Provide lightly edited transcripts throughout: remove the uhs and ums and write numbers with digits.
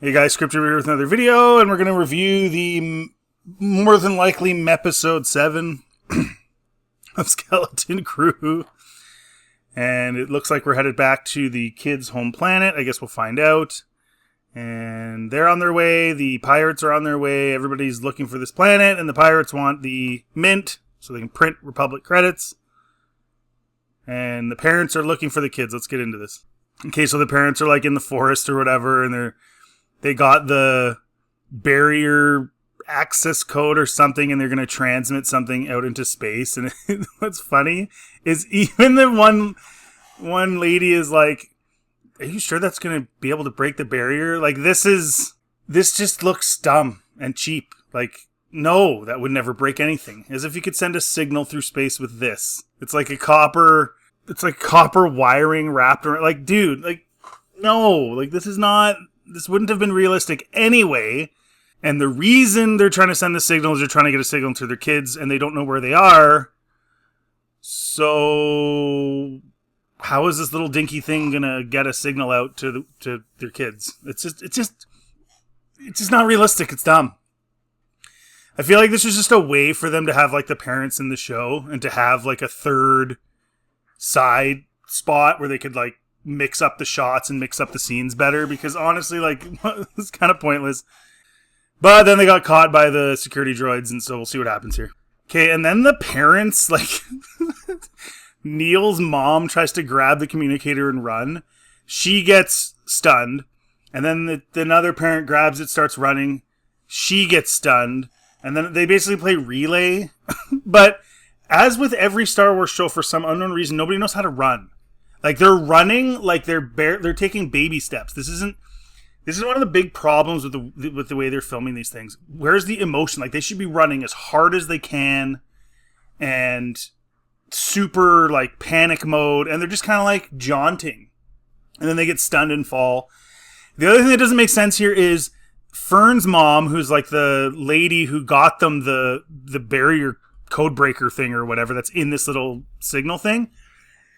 Hey guys, Scripture here with another video, and we're going to review the more than likely episode 7 of Skeleton Crew. And it looks like we're headed back to the kids' home planet. I guess we'll find out. And they're on their way, the pirates are on their way, everybody's looking for this planet, and the pirates want the mint so they can print Republic credits. And the parents are looking for the kids. Let's get into this. Okay, so the parents are like in the forest or whatever, and they got the barrier access code or something, and they're going to transmit something out into space. And what's funny is even the one lady is like, are you sure that's going to be able to break the barrier? Like, this just looks dumb and cheap. Like, no, that would never break anything. As if you could send a signal through space with this. It's like copper wiring wrapped around. Like, dude, like, no, like, this wouldn't have been realistic anyway. And the reason they're trying to send the signal is they're trying to get a signal to their kids and they don't know where they are. So how is this little dinky thing going to get a signal out to their kids? It's just not realistic. It's dumb. I feel like this was just a way for them to have like the parents in the show and to have like a third side spot where they could like mix up the shots and mix up the scenes better, because honestly, like, it's kind of pointless. But then they got caught by the security droids, and so we'll see what happens here. Okay, and then the parents, like, Neil's mom tries to grab the communicator and run. She gets stunned, and then another parent grabs it, starts running. She gets stunned, and then they basically play relay. But as with every Star Wars show, for some unknown reason, nobody knows how to run. Like, they're running like they're taking baby steps. This is one of the big problems with the way they're filming these things. Where's the emotion? Like, they should be running as hard as they can and super like panic mode, and they're just kind of like jaunting. And then they get stunned and fall. The other thing that doesn't make sense here is Fern's mom, who's like the lady who got them the barrier code breaker thing or whatever that's in this little signal thing.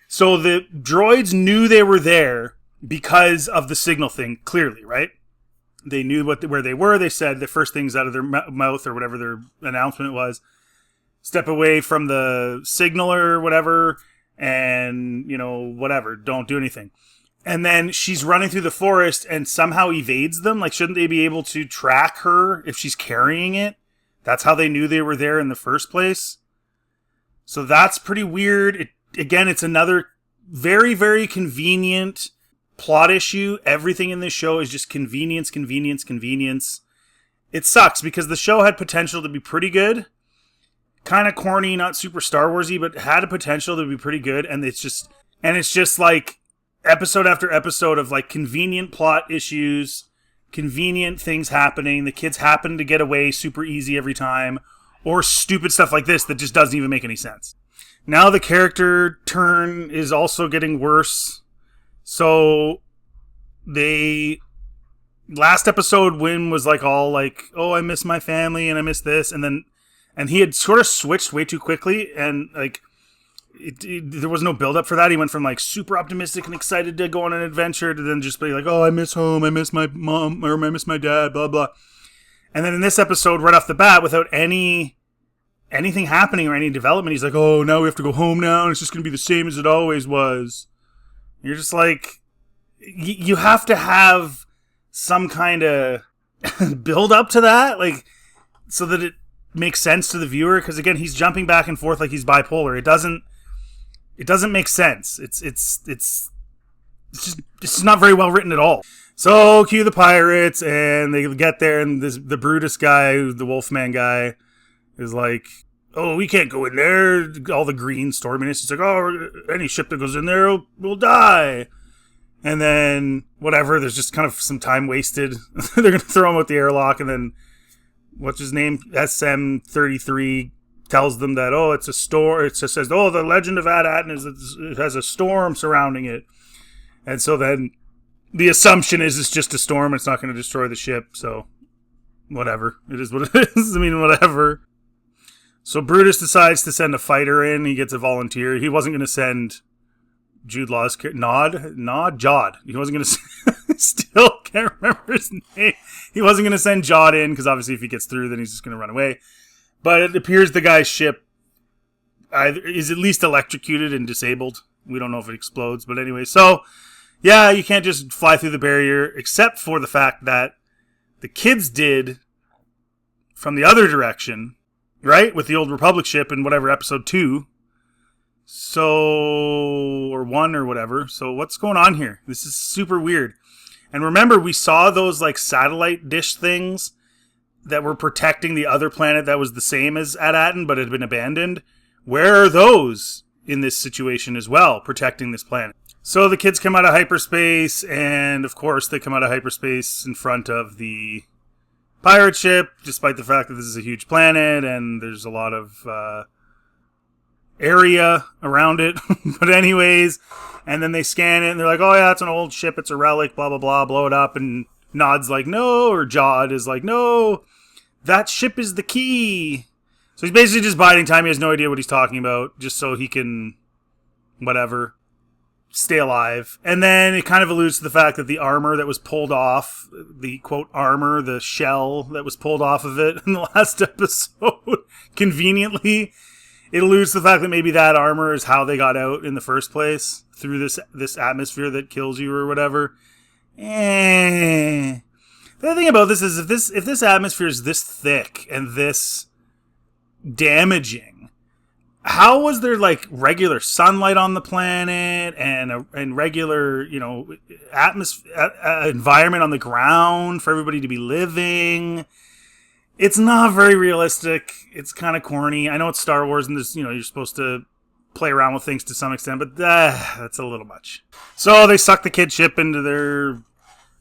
So the droids knew they were there because of the signal thing, clearly, right? They knew where they were. They said the first things out of their mouth or whatever their announcement was, step away from the signal or whatever, and, you know, whatever, don't do anything. And then she's running through the forest and somehow evades them. Like, shouldn't they be able to track her if she's carrying it? That's how they knew they were there in the first place. So that's pretty weird. Again, it's another very, very convenient plot issue. Everything in this show is just convenience, convenience, convenience. It sucks because the show had potential to be pretty good. Kind of corny, not super Star Wars-y, but had a potential to be pretty good. And it's just like episode after episode of like convenient plot issues, convenient things happening. The kids happen to get away super easy every time, or stupid stuff like this that just doesn't even make any sense. Now the character turn is also getting worse. So last episode, Wynn was like all like, oh, I miss my family and I miss this. And he had sort of switched way too quickly, and like there was no build up for that. He went from like super optimistic and excited to go on an adventure to then just be like, oh, I miss home. I miss my mom, or I miss my dad, blah, blah. And then in this episode, right off the bat, without anything happening or any development, he's like, oh, now we have to go home now, and it's just going to be the same as it always was. You're just like, you have to have some kind of build up to that, like, so that it makes sense to the viewer, because again, he's jumping back and forth like he's bipolar. It doesn't make sense. It's just not very well written at all. So cue the pirates, and they get there, and the Brutus guy, the Wolfman guy, is like, oh, we can't go in there. All the green storminess. It's like, oh, any ship that goes in there will die. And then, whatever, there's just kind of some time wasted. They're going to throw him out the airlock, and then, what's his name? SM-33 tells them that, oh, it's a storm. It just says, oh, the legend of Aaaaand it has a storm surrounding it. And so then, the assumption is it's just a storm. It's not going to destroy the ship, so whatever. It is what it is. I mean, whatever. So Brutus decides to send a fighter in. He gets a volunteer. He wasn't going to send Jude Law's Jod. He wasn't going to... Still can't remember his name. He wasn't going to send Jod in, because obviously if he gets through, then he's just going to run away. But it appears the guy's ship is at least electrocuted and disabled. We don't know if it explodes, but anyway. So, yeah, you can't just fly through the barrier, except for the fact that the kids did from the other direction, right? With the Old Republic ship in whatever, episode 2. So, or 1 or whatever. So what's going on here? This is super weird. And remember, we saw those like satellite dish things that were protecting the other planet that was the same as Aaaaand, but had been abandoned. Where are those in this situation as well, protecting this planet? So the kids come out of hyperspace, and of course they come out of hyperspace in front of the pirate ship, despite the fact that this is a huge planet and there's a lot of area around it. But anyways, and then they scan it and they're like, oh yeah, it's an old ship, it's a relic, blah blah blah, blow it up. And Nod's like, no, or Jod is like, no, that ship is the key. So he's basically just biding time. He has no idea what he's talking about, just so he can whatever stay alive. And then it kind of alludes to the fact that the armor that was pulled off, the quote armor, the shell that was pulled off of it in the last episode, conveniently, it alludes to the fact that maybe that armor is how they got out in the first place, through this atmosphere that kills you or whatever. The other thing about this is if this atmosphere is this thick and this damaging, how was there like regular sunlight on the planet and regular, atmosphere, environment on the ground for everybody to be living? It's not very realistic. It's kind of corny. I know it's Star Wars and this, you're supposed to play around with things to some extent, but that's a little much. So they suck the kid ship into their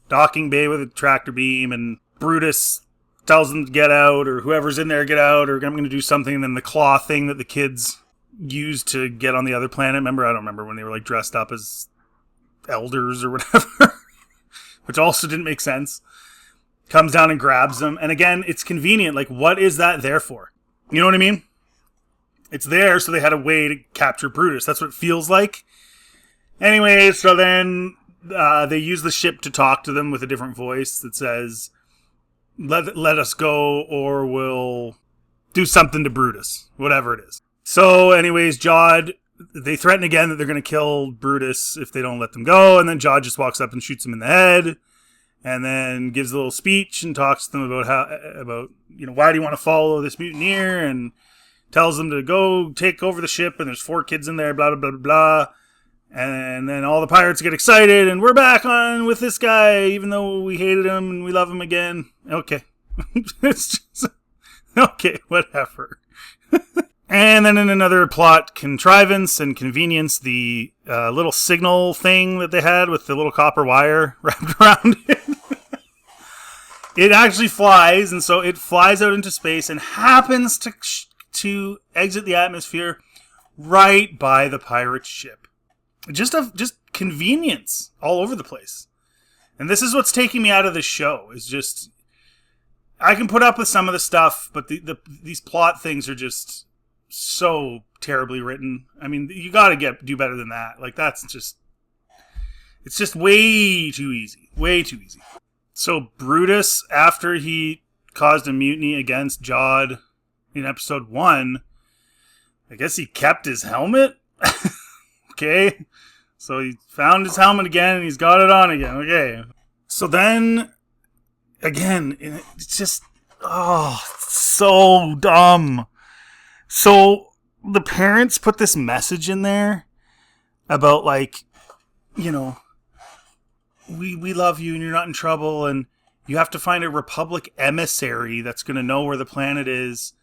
docking bay with a tractor beam, and Brutus tells them to get out, or whoever's in there get out, or I'm going to do something. And then the claw thing that the kids used to get on the other planet. I don't remember when they were like dressed up as elders or whatever, which also didn't make sense. Comes down and grabs them. And again, it's convenient. Like, what is that there for? You know what I mean? It's there so they had a way to capture Brutus. That's what it feels like. Anyway, so then they use the ship to talk to them with a different voice that says, let us go or we'll do something to Brutus. Whatever it is. So anyways, Jod, they threaten again that they're going to kill Brutus if they don't let them go. And then Jod just walks up and shoots him in the head. And then gives a little speech and talks to them about why do you want to follow this mutineer, and tells them to go take over the ship, and there's 4 kids in there, blah, blah, blah, blah. And then all the pirates get excited, and we're back on with this guy, even though we hated him and we love him again. Okay. It's just, okay, whatever. And then in another plot contrivance and convenience, the little signal thing that they had with the little copper wire wrapped around it, it actually flies, and so it flies out into space and happens to exit the atmosphere right by the pirate ship. Just convenience all over the place. And this is what's taking me out of this show, is just, I can put up with some of the stuff, but these plot things are just so terribly written. I mean, you gotta do better than that. Like, it's just way too easy. Way too easy. So Brutus, after he caused a mutiny against Jod in episode 1, I guess he kept his helmet? Okay. So he found his helmet again, and he's got it on again. Okay. So then, again, it's just, so dumb. So the parents put this message in there about, like, we love you and you're not in trouble, and you have to find a Republic emissary that's going to know where the planet is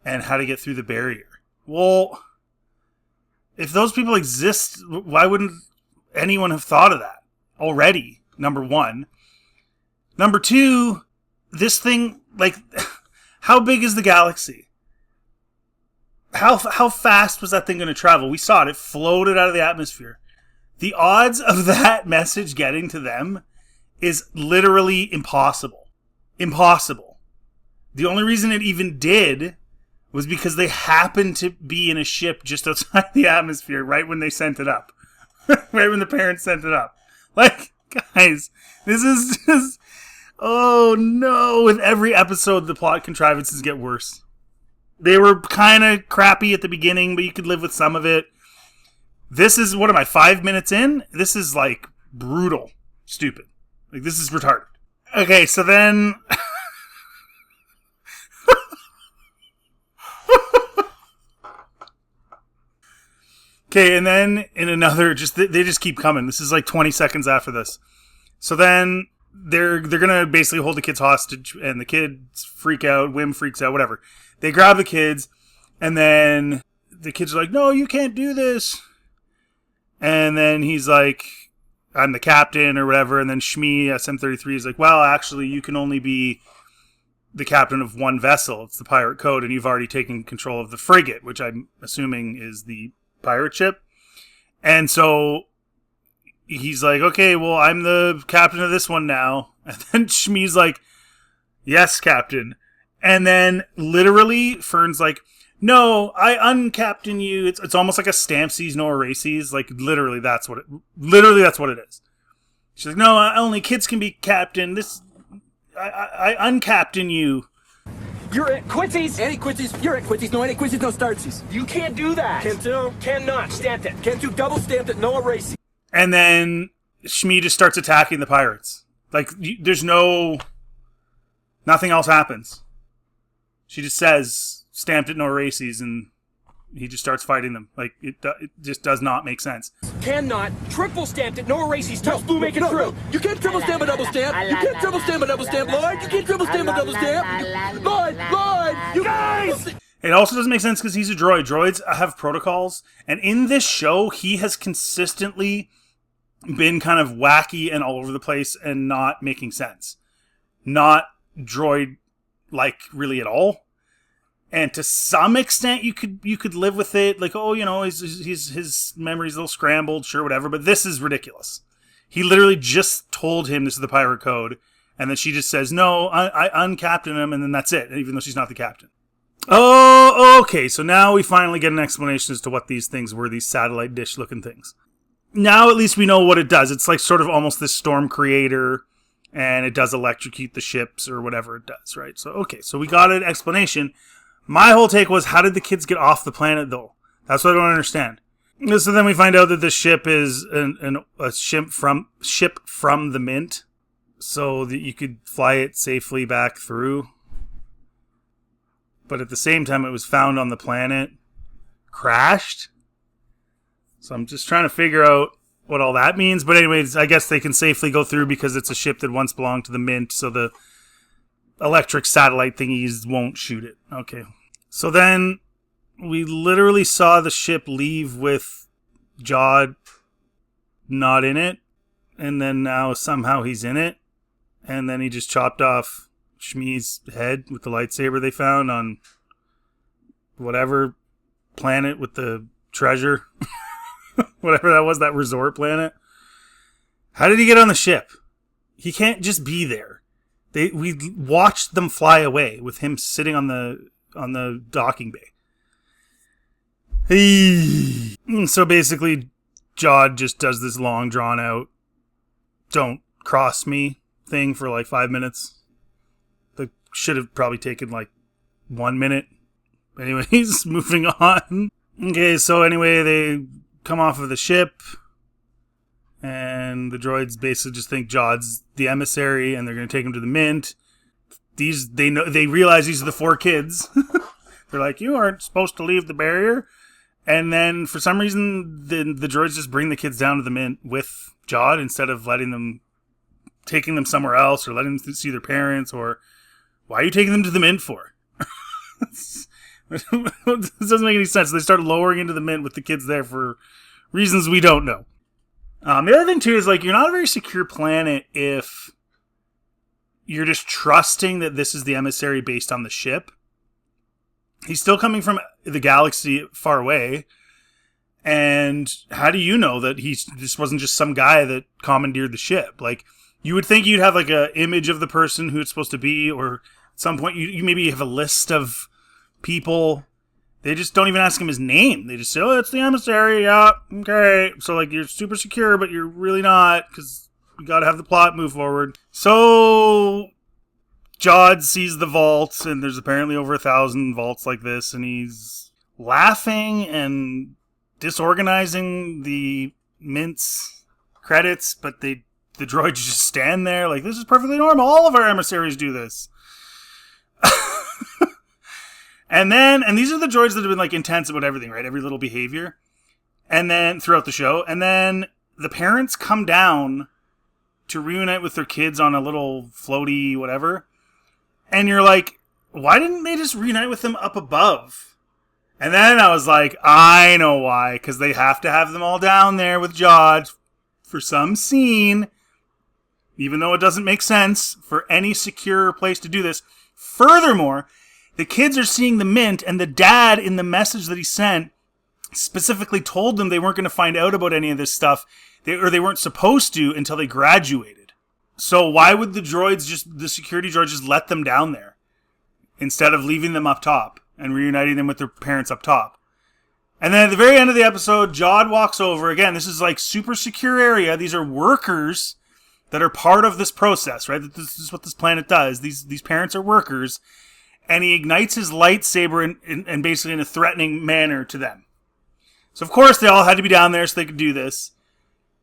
and how to get through the barrier. Well, if those people exist, why wouldn't anyone have thought of that already? Number 1. Number 2, this thing, like, how big is the galaxy? How fast was that thing going to travel? We saw it. It floated out of the atmosphere. The odds of that message getting to them is literally impossible. Impossible. The only reason it even did was because they happened to be in a ship just outside the atmosphere right when they sent it up. right when the parents sent it up. Like, guys, this is just... Oh, no. With every episode, the plot contrivances get worse. They were kind of crappy at the beginning, but you could live with some of it. This is, what am I, 5 minutes in? This is, like, brutal. Stupid. Like, this is retarded. Okay, so then... Okay, and then in another, they just keep coming. This is like 20 seconds after this. So then they're gonna basically hold the kids hostage, and the kids freak out. Wim freaks out. Whatever. They grab the kids, and then the kids are like, "No, you can't do this." And then he's like, "I'm the captain," or whatever. And then Shmi SM33 is like, "Well, actually, you can only be the captain of one vessel. It's the pirate code, and you've already taken control of the frigate, which I'm assuming is the pirate ship." And so he's like, "Okay, well, I'm the captain of this one now." And then Shmi's like, "Yes, captain." And then literally Fern's like, "No, I uncaptain you." It's almost like a Stampsies, no erases. Like literally that's what it is. She's like, "No, only kids can be captain. I uncaptain you." You're at Quincy's. Anti-Quincy's. You're at Quincy's. No anti-Quincy's, no startsies. You can't do that. Can't do. Cannot. Stamped it. Can't do double stamped it. No erasing. And then Shmi just starts attacking the pirates. Like, there's nothing else happens. She just says, "Stamped it, no erases," and he just starts fighting them. Like, it just does not make sense. Cannot. Triple stamped it. No erases. Touch blue, make it through. You can't triple stamp a double stamp. You can't triple stamp a double stamp, Lloyd. You can't triple stamp a double stamp. Lloyd, you guys! It also doesn't make sense because he's a droid. Droids have protocols. And in this show, he has consistently been kind of wacky and all over the place and not making sense. Not droid-like really at all. And to some extent, you could live with it. Like, oh, you know, his memory's a little scrambled, sure, whatever. But this is ridiculous. He literally just told him this is the pirate code. And then she just says, "No, I uncaptain him," and then that's it, even though she's not the captain. Oh, okay. So now we finally get an explanation as to what these things were, these satellite dish-looking things. Now at least we know what it does. It's like sort of almost this storm creator, and it does electrocute the ships or whatever it does, right? So, okay, so we got an explanation. My whole take was, how did the kids get off the planet, though? That's what I don't understand. So then we find out that this ship is a ship from the Mint, so that you could fly it safely back through. But at the same time, it was found on the planet, crashed. So I'm just trying to figure out what all that means. But anyways, I guess they can safely go through because it's a ship that once belonged to the Mint, so the electric satellite thingies won't shoot it. Okay. So then we literally saw the ship leave with Jod not in it. And then now somehow he's in it. And then he just chopped off Shmi's head with the lightsaber they found on whatever planet with the treasure. Whatever that was, that resort planet. How did he get on the ship? He can't just be there. We watched them fly away with him sitting on the docking bay. So basically, Jod just does this long, drawn out, "don't cross me" thing for like 5 minutes. That should have probably taken like 1 minute. Anyways, moving on. Okay, so anyway, they come off of the ship, and the droids basically just think Jod's the emissary, and they're going to take him to the Mint. They realize these are the 4 kids. They're like, "You aren't supposed to leave the barrier." And then for some reason, the droids just bring the kids down to the Mint with Jod instead of taking them somewhere else or letting them see their parents. Or why are you taking them to the Mint for? This doesn't make any sense. They start lowering into the Mint with the kids there for reasons we don't know. The other thing too is, like, you're not a very secure planet if you're just trusting that this is the emissary based on the ship. He's still coming from the galaxy far away. And how do you know that this wasn't just some guy that commandeered the ship? Like, you would think you'd have like a image of the person who it's supposed to be, or at some point you maybe have a list of people They just don't even ask him his name. They just say, oh, it's the emissary. Yeah, okay. So, like, you're super secure, but you're really not, because you got to have the plot move forward. So, Jod sees the vault, and there's apparently over 1,000 vaults like this, and he's laughing and disorganizing the Mint's credits, but the droids just stand there like, this is perfectly normal. All of our emissaries do this. And these are the droids that have been like intense about everything, right? Every little behavior. And then throughout the show. And then the parents come down to reunite with their kids on a little floaty whatever. And you're like, why didn't they just reunite with them up above? And then I was like, I know why. Because they have to have them all down there with Jod for some scene. Even though it doesn't make sense for any secure place to do this. Furthermore, the kids are seeing the Mint, and the dad in the message that he sent specifically told them they weren't going to find out about any of this stuff, they weren't supposed to until they graduated. So why would the security droids just let them down there instead of leaving them up top and reuniting them with their parents up top? And then at the very end of the episode, Jod walks over. Again, this is like super secure area. These are workers that are part of this process, right? This is what this planet does. These parents are workers. And he ignites his lightsaber in basically in a threatening manner to them. So, of course, they all had to be down there so they could do this.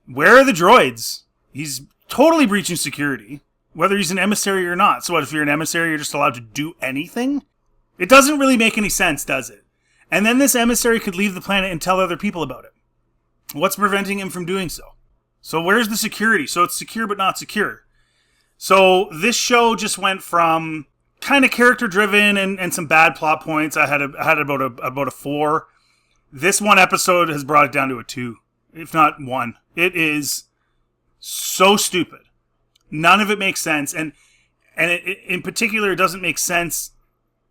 Where are the droids? He's totally breaching security, whether he's an emissary or not. So what, if you're an emissary, you're just allowed to do anything? It doesn't really make any sense, does it? And then this emissary could leave the planet and tell other people about it. What's preventing him from doing so? So where's the security? So it's secure but not secure. So this show just went from kind of character driven and some bad plot points. I had about a 4. This one episode has brought it down to a 2, if not 1. It is so stupid. None of it makes sense, and in particular, it doesn't make sense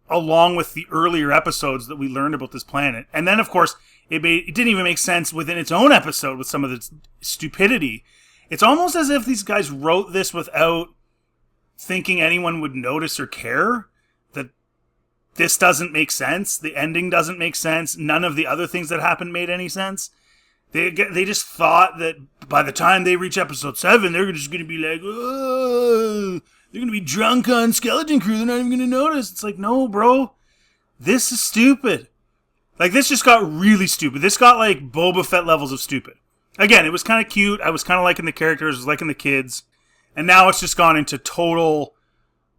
along with the earlier episodes that we learned about this planet. And then, of course, it didn't even make sense within its own episode with some of the stupidity. It's almost as if these guys wrote this without thinking anyone would notice or care, that this doesn't make sense, the ending doesn't make sense, none of the other things that happened made any sense. They just thought that by the time they reach episode 7, they're just going to be like, oh, they're going to be drunk on Skeleton Crew, they're not even going to notice. It's like, no, bro, this is stupid. Like, this just got really stupid. This got like Boba Fett levels of stupid. Again, it was kind of cute, I was kind of liking the characters, I was liking the kids. And now it's just gone into total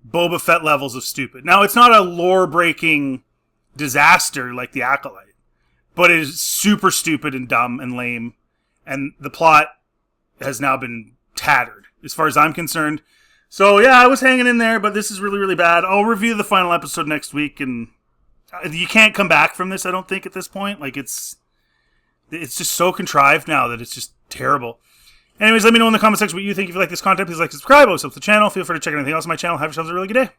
Boba Fett levels of stupid. Now, it's not a lore-breaking disaster like The Acolyte, but it is super stupid and dumb and lame. And the plot has now been tattered, as far as I'm concerned. So, yeah, I was hanging in there, but this is really, really bad. I'll review the final episode next week, and you can't come back from this, I don't think, at this point. Like, it's just so contrived now that it's just terrible. Anyways, let me know in the comment section what you think. If you like this content, please like, subscribe, also help the channel. Feel free to check anything else on my channel. Have yourselves a really good day.